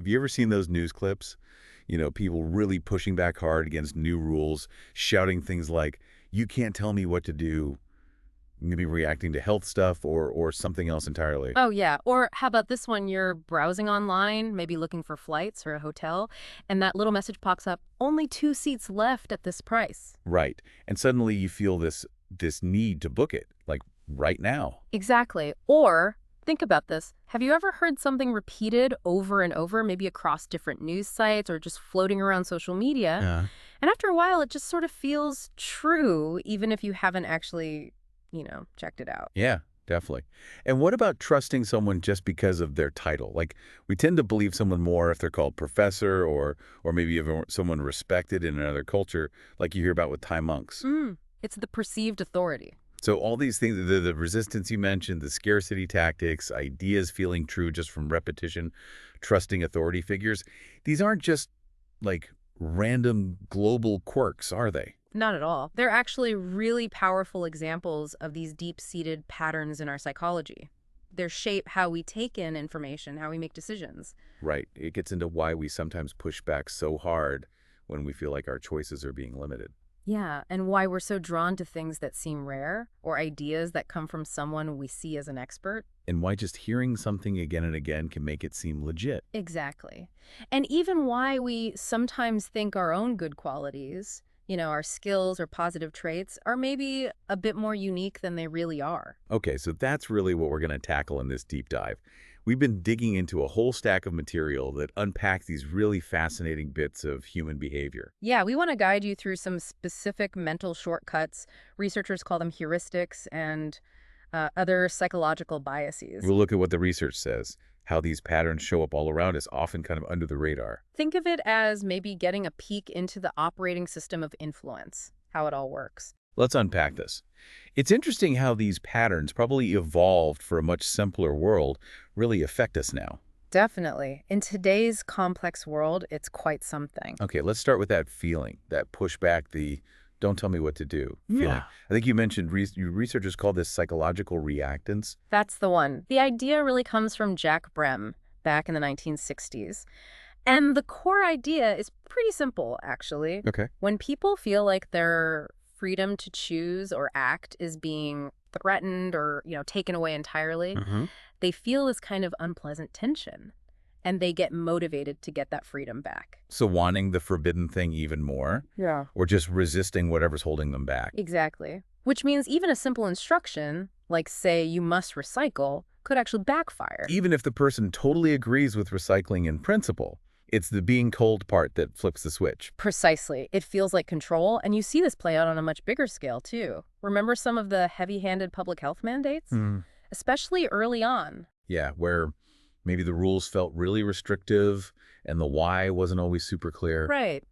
Have you ever seen those news clips? People really pushing back hard against new rules, shouting things like, you can't tell me what to do, maybe reacting to health stuff or something else entirely. Oh, yeah. Or how about this one? You're browsing online, maybe looking for flights or a hotel, and that little message pops up, only 2 seats left at this price. Right. And suddenly you feel this need to book it, like right now. Exactly. Or think about this. Have you ever heard something repeated over and over, maybe across different news sites or just floating around social media? Yeah. And after a while, it just sort of feels true, even if you haven't actually, checked it out. Yeah, definitely. And what about trusting someone just because of their title? Like, we tend to believe someone more if they're called professor or maybe if someone respected in another culture, like you hear about with Thai monks. It's the perceived authority. So all these things, the resistance you mentioned, the scarcity tactics, ideas feeling true just from repetition, trusting authority figures, these aren't just like random global quirks, are they? Not at all. They're actually really powerful examples of these deep-seated patterns in our psychology. They shape how we take in information, how we make decisions. Right. It gets into why we sometimes push back so hard when we feel like our choices are being limited. Yeah, and why we're so drawn to things that seem rare or ideas that come from someone we see as an expert. And why just hearing something again and again can make it seem legit. Exactly. And even why we sometimes think our own good qualities, our skills or positive traits, are maybe a bit more unique than they really are. Okay, so that's really what we're going to tackle in this deep dive. We've been digging into a whole stack of material that unpacks these really fascinating bits of human behavior. Yeah, we want to guide you through some specific mental shortcuts. Researchers call them heuristics and other psychological biases. We'll look at what the research says, how these patterns show up all around us, often kind of under the radar. Think of it as maybe getting a peek into the operating system of influence, how it all works. Let's unpack this. It's interesting how these patterns, probably evolved for a much simpler world, really affect us now. Definitely. In today's complex world, it's quite something. Okay, let's start with that feeling, that pushback, the don't tell me what to do feeling. Yeah. I think you mentioned researchers call this psychological reactance. That's the one. The idea really comes from Jack Brem back in the 1960s. And the core idea is pretty simple, actually. Okay. When people feel like their freedom to choose or act is being threatened or, taken away entirely, they feel this kind of unpleasant tension. And they get motivated to get that freedom back. So wanting the forbidden thing even more? Yeah. Or just resisting whatever's holding them back? Exactly. Which means even a simple instruction, like say you must recycle, could actually backfire. Even if the person totally agrees with recycling in principle, it's the being told part that flips the switch. Precisely. It feels like control, and you see this play out on a much bigger scale, too. Remember some of the heavy-handed public health mandates? Especially early on. Yeah, where maybe the rules felt really restrictive and the why wasn't always super clear. Right.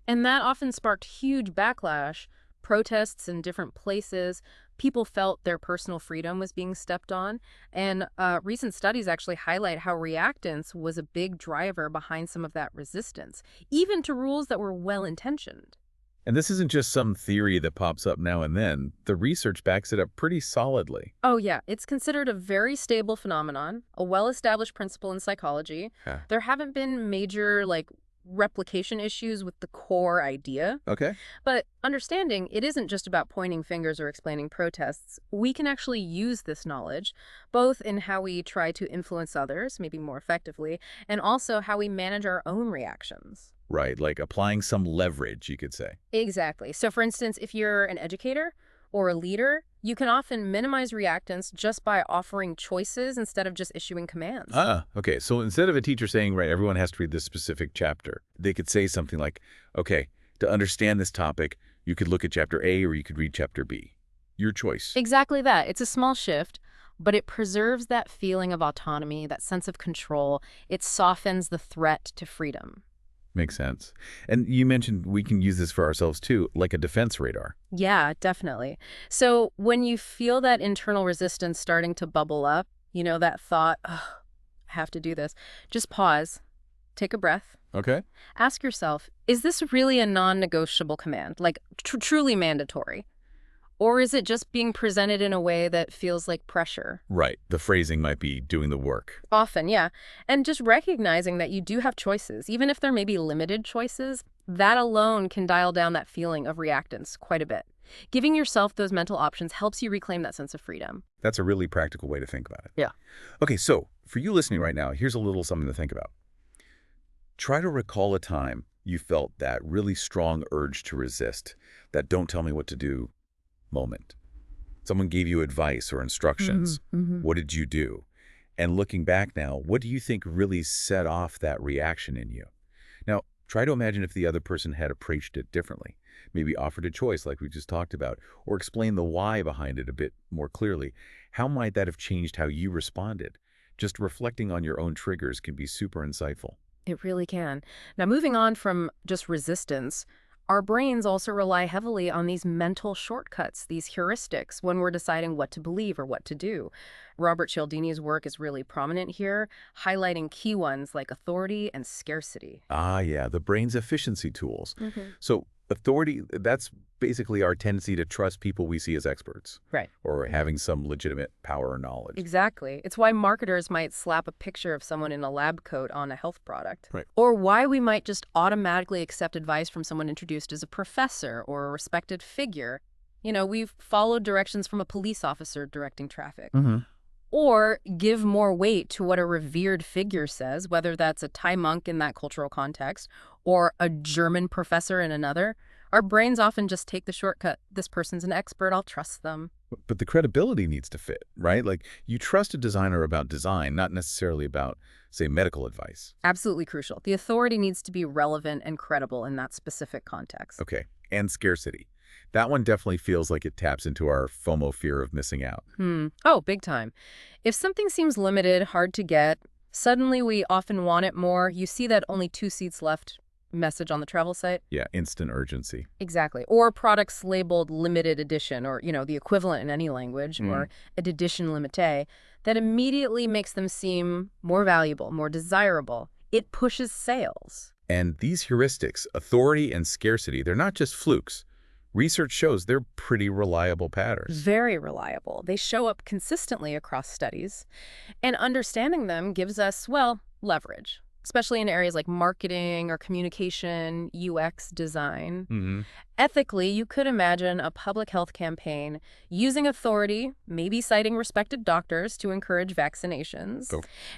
And that often sparked huge backlash, protests in different places. People felt their personal freedom was being stepped on. And recent studies actually highlight how reactance was a big driver behind some of that resistance, even to rules that were well-intentioned. And this isn't just some theory that pops up now and then. The research backs it up pretty solidly. Oh, yeah. It's considered a very stable phenomenon, a well-established principle in psychology. Yeah. There haven't been major, replication issues with the core idea. Okay. But understanding it isn't just about pointing fingers or explaining protests. We can actually use this knowledge, both in how we try to influence others, maybe more effectively, and also how we manage our own reactions. Right, like applying some leverage, you could say. Exactly. So for instance, if you're an educator or a leader, you can often minimize reactance just by offering choices instead of just issuing commands. Okay. So instead of a teacher saying, right, everyone has to read this specific chapter, they could say something like, okay, to understand this topic, you could look at chapter A or you could read chapter B. Your choice. Exactly that. It's a small shift, but it preserves that feeling of autonomy, that sense of control. It softens the threat to freedom. Makes sense. And you mentioned we can use this for ourselves too, like a defense radar. Yeah, definitely. So when you feel that internal resistance starting to bubble up, that thought, oh, I have to do this, just pause, take a breath. Okay. Ask yourself, is this really a non-negotiable command, like truly mandatory? Or is it just being presented in a way that feels like pressure? Right. The phrasing might be doing the work. Often, yeah. And just recognizing that you do have choices, even if there may be limited choices, that alone can dial down that feeling of reactance quite a bit. Giving yourself those mental options helps you reclaim that sense of freedom. That's a really practical way to think about it. Yeah. Okay, so for you listening right now, here's a little something to think about. Try to recall a time you felt that really strong urge to resist, that don't tell me what to do moment. Someone gave you advice or instructions. What did you do? And looking back now, what do you think really set off that reaction in you? Now, try to imagine if the other person had approached it differently, maybe offered a choice like we just talked about, or explained the why behind it a bit more clearly. How might that have changed how you responded? Just reflecting on your own triggers can be super insightful. It really can. Now, moving on from just resistance, our brains also rely heavily on these mental shortcuts, these heuristics, when we're deciding what to believe or what to do. Robert Cialdini's work is really prominent here, highlighting key ones like authority and scarcity. Ah, yeah, the brain's efficiency tools. Mm-hmm. So authority, that's basically our tendency to trust people we see as experts. Right. Or having some legitimate power or knowledge. Exactly. It's why marketers might slap a picture of someone in a lab coat on a health product. Right. Or why we might just automatically accept advice from someone introduced as a professor or a respected figure. You know, we've followed directions from a police officer directing traffic. Or give more weight to what a revered figure says, whether that's a Thai monk in that cultural context or a German professor in another. Our brains often just take the shortcut. This person's an expert, I'll trust them. But the credibility needs to fit, right? Like, you trust a designer about design, not necessarily about, say, medical advice. Absolutely crucial. The authority needs to be relevant and credible in that specific context. Okay. And scarcity. That one definitely feels like it taps into our FOMO, fear of missing out. Oh, big time. If something seems limited, hard to get, suddenly we often want it more. You see that only 2 seats left message on the travel site. Yeah, instant urgency. Exactly. Or products labeled limited edition or, the equivalent in any language or edition limité that immediately makes them seem more valuable, more desirable. It pushes sales. And these heuristics, authority and scarcity, they're not just flukes. Research shows they're pretty reliable patterns. Very reliable. They show up consistently across studies. And understanding them gives us, leverage, especially in areas like marketing or communication, UX design. Ethically, you could imagine a public health campaign using authority, maybe citing respected doctors to encourage vaccinations,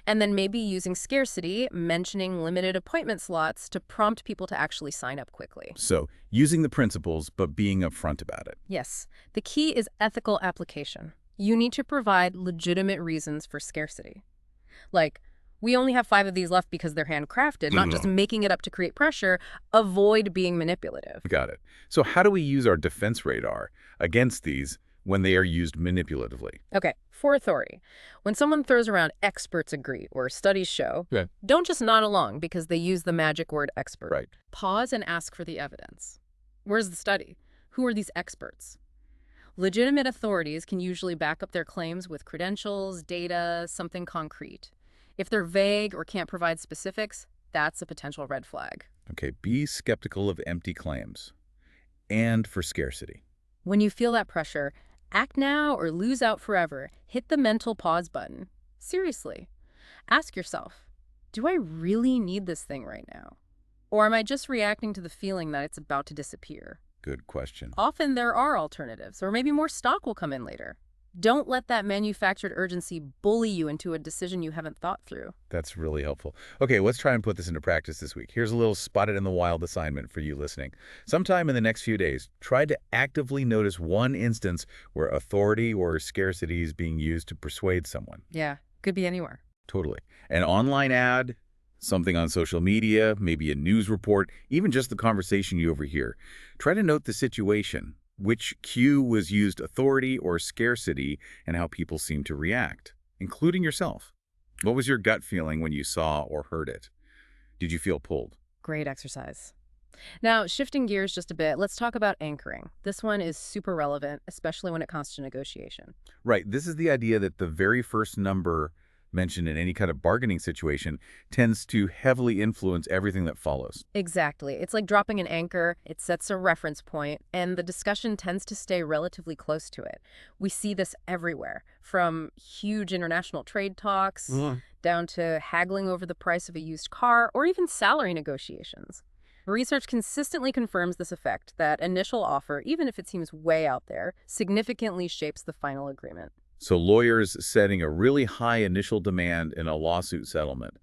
and then maybe using scarcity, mentioning limited appointment slots to prompt people to actually sign up quickly. So, using the principles, but being upfront about it. Yes. The key is ethical application. You need to provide legitimate reasons for scarcity. Like, we only have 5 of these left because they're handcrafted, not just making it up to create pressure. Avoid being manipulative. Got it. So how do we use our defense radar against these when they are used manipulatively? Okay, for authority. When someone throws around experts agree or studies show, don't just nod along because they use the magic word expert. Right. Pause and ask for the evidence. Where's the study? Who are these experts? Legitimate authorities can usually back up their claims with credentials, data, something concrete. If they're vague or can't provide specifics, that's a potential red flag. Okay, be skeptical of empty claims. And for scarcity. When you feel that pressure, act now or lose out forever. Hit the mental pause button. Seriously. Ask yourself, do I really need this thing right now? Or am I just reacting to the feeling that it's about to disappear? Good question. Often there are alternatives, or maybe more stock will come in later. Don't let that manufactured urgency bully you into a decision you haven't thought through. That's really helpful. Okay, let's try and put this into practice this week. Here's a little spotted in the wild assignment for you listening. Sometime in the next few days, try to actively notice one instance where authority or scarcity is being used to persuade someone. Yeah, could be anywhere. Totally. An online ad, something on social media, maybe a news report, even just the conversation you overhear. Try to note the situation. Which cue was used authority or scarcity, and how people seem to react, including yourself. What was your gut feeling when you saw or heard it? Did you feel pulled? Great exercise. Now, shifting gears just a bit, let's talk about anchoring. This one is super relevant, especially when it comes to negotiation. Right. This is the idea that the very first number mentioned in any kind of bargaining situation tends to heavily influence everything that follows. Exactly. It's like dropping an anchor. It sets a reference point, and the discussion tends to stay relatively close to it. We see this everywhere, from huge international trade talks down to haggling over the price of a used car or even salary negotiations. Research consistently confirms this effect, that initial offer, even if it seems way out there, significantly shapes the final agreement. So lawyers setting a really high initial demand in a lawsuit settlement,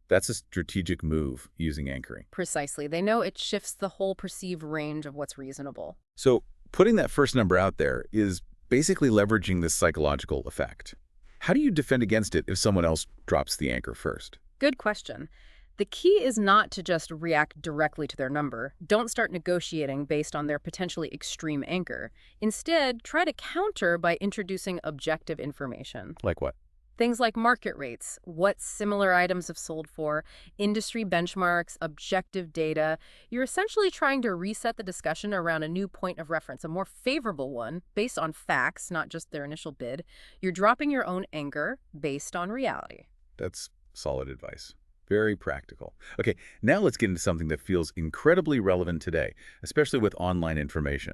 that's a strategic move using anchoring. Precisely. They know it shifts the whole perceived range of what's reasonable. So putting that first number out there is basically leveraging this psychological effect. How do you defend against it if someone else drops the anchor first? Good question. The key is not to just react directly to their number. Don't start negotiating based on their potentially extreme anchor. Instead, try to counter by introducing objective information. Like what? Things like market rates, what similar items have sold for, industry benchmarks, objective data. You're essentially trying to reset the discussion around a new point of reference, a more favorable one based on facts, not just their initial bid. You're dropping your own anchor based on reality. That's solid advice. Very practical. Okay, now let's get into something that feels incredibly relevant today, especially with online information.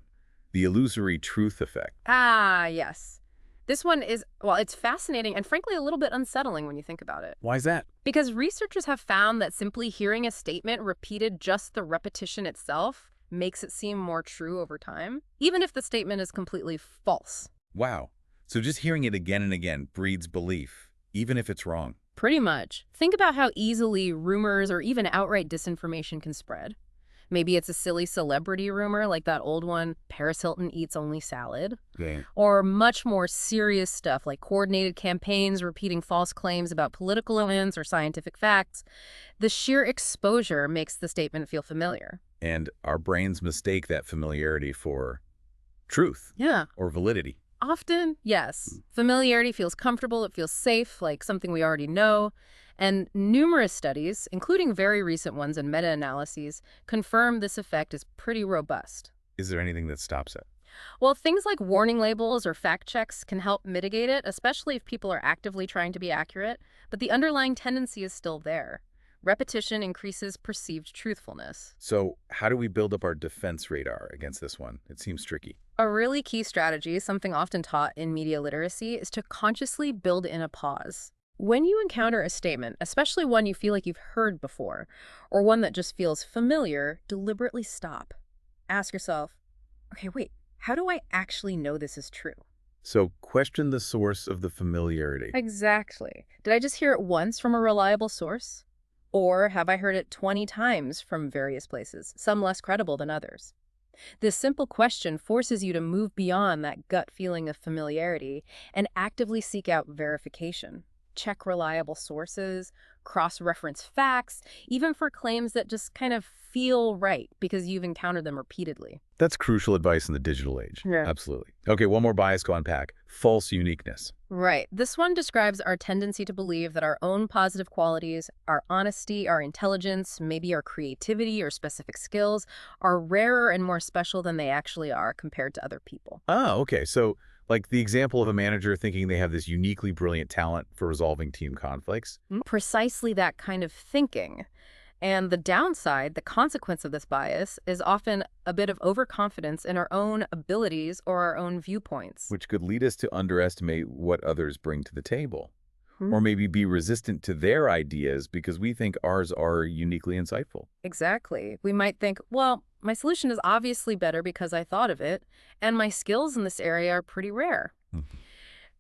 The illusory truth effect. Ah, yes. This one is, well, it's fascinating and frankly a little bit unsettling when you think about it. Why is that? Because researchers have found that simply hearing a statement repeated, just the repetition itself, makes it seem more true over time, even if the statement is completely false. Wow. So just hearing it again and again breeds belief, even if it's wrong. Pretty much. Think about how easily rumors or even outright disinformation can spread. Maybe it's a silly celebrity rumor like that old one, Paris Hilton eats only salad. Okay. Or much more serious stuff like coordinated campaigns repeating false claims about political events or scientific facts. The sheer exposure makes the statement feel familiar. And our brains mistake that familiarity for truth. Yeah. Or validity. Often, yes. Familiarity feels comfortable, it feels safe, like something we already know. And numerous studies, including very recent ones and meta-analyses, confirm this effect is pretty robust. Is there anything that stops it? Well, things like warning labels or fact checks can help mitigate it, especially if people are actively trying to be accurate, but the underlying tendency is still there. Repetition increases perceived truthfulness. So how do we build up our defense radar against this one? It seems tricky. A really key strategy, something often taught in media literacy, is to consciously build in a pause. When you encounter a statement, especially one you feel like you've heard before, or one that just feels familiar, deliberately stop. Ask yourself, okay, wait, how do I actually know this is true? So question the source of the familiarity. Exactly. Did I just hear it once from a reliable source? Or have I heard it 20 times from various places, some less credible than others? This simple question forces you to move beyond that gut feeling of familiarity and actively seek out verification. Check reliable sources, cross-reference facts, even for claims that just kind of feel right because you've encountered them repeatedly. That's crucial advice in the digital age. Yeah. Absolutely. Okay, one more bias to unpack. False uniqueness. Right. This one describes our tendency to believe that our own positive qualities, our honesty, our intelligence, maybe our creativity or specific skills, are rarer and more special than they actually are compared to other people. Ah, okay. So like the example of a manager thinking they have this uniquely brilliant talent for resolving team conflicts. Precisely that kind of thinking. And the downside, the consequence of this bias, is often a bit of overconfidence in our own abilities or our own viewpoints. Which could lead us to underestimate what others bring to the table. Or maybe be resistant to their ideas because we think ours are uniquely insightful. Exactly. We might think, well, my solution is obviously better because I thought of it, and my skills in this area are pretty rare.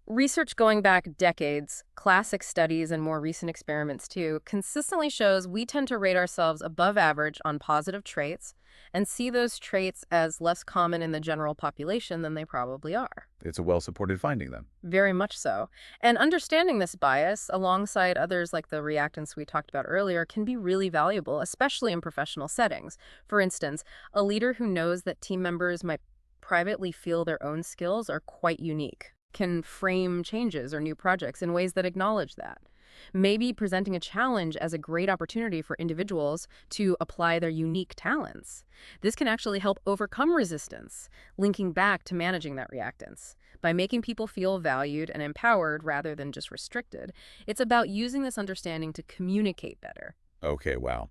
Research going back decades, classic studies and more recent experiments too, consistently shows we tend to rate ourselves above average on positive traits and see those traits as less common in the general population than they probably are. It's a well-supported finding then. Very much so. And understanding this bias, alongside others like the reactance we talked about earlier, can be really valuable, especially in professional settings. For instance, a leader who knows that team members might privately feel their own skills are quite unique can frame changes or new projects in ways that acknowledge that. Maybe presenting a challenge as a great opportunity for individuals to apply their unique talents. This can actually help overcome resistance, linking back to managing that reactance. By making people feel valued and empowered rather than just restricted, it's about using this understanding to communicate better. Okay, wow.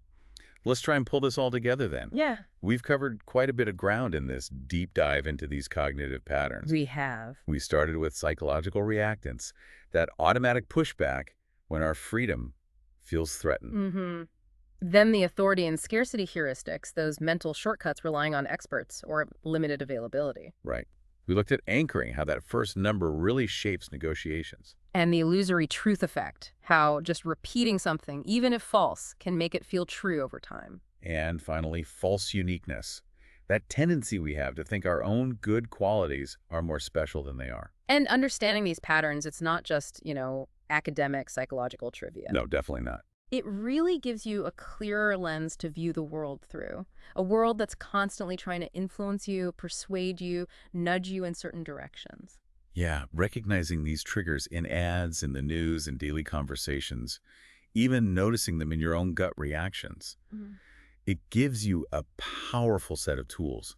Let's try and pull this all together then. Yeah. We've covered quite a bit of ground in this deep dive into these cognitive patterns. We have. We started with psychological reactance, that automatic pushback when our freedom feels threatened. Mm-hmm. Then the authority and scarcity heuristics, those mental shortcuts relying on experts or limited availability. Right. We looked at anchoring, how that first number really shapes negotiations. And the illusory truth effect, how just repeating something, even if false, can make it feel true over time. And finally, false uniqueness, that tendency we have to think our own good qualities are more special than they are. And understanding these patterns, it's not just, academic psychological trivia. No, definitely not. It really gives you a clearer lens to view the world through. A world that's constantly trying to influence you, persuade you, nudge you in certain directions. Yeah, recognizing these triggers in ads, in the news, in daily conversations, even noticing them in your own gut reactions. Mhm. It gives you a powerful set of tools,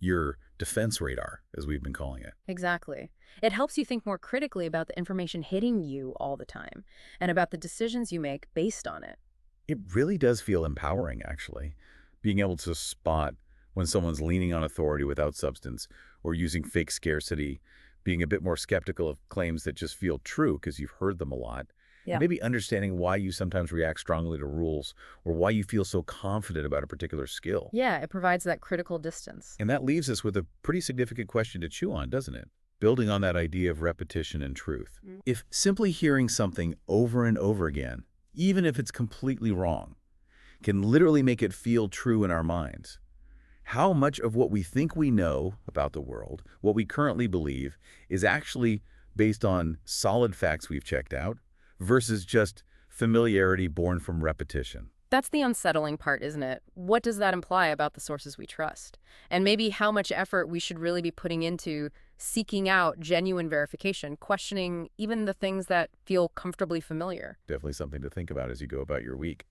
your defense radar, as we've been calling it. Exactly. It helps you think more critically about the information hitting you all the time and about the decisions you make based on it. It really does feel empowering, actually, being able to spot when someone's leaning on authority without substance or using fake scarcity, being a bit more skeptical of claims that just feel true because you've heard them a lot. Yeah. Maybe understanding why you sometimes react strongly to rules or why you feel so confident about a particular skill. Yeah, it provides that critical distance. And that leaves us with a pretty significant question to chew on, doesn't it? Building on that idea of repetition and truth. Mm. If simply hearing something over and over again, even if it's completely wrong, can literally make it feel true in our minds, how much of what we think we know about the world, what we currently believe, is actually based on solid facts we've checked out versus just familiarity born from repetition? That's the unsettling part, isn't it? What does that imply about the sources we trust? And maybe how much effort we should really be putting into seeking out genuine verification, questioning even the things that feel comfortably familiar. Definitely something to think about as you go about your week.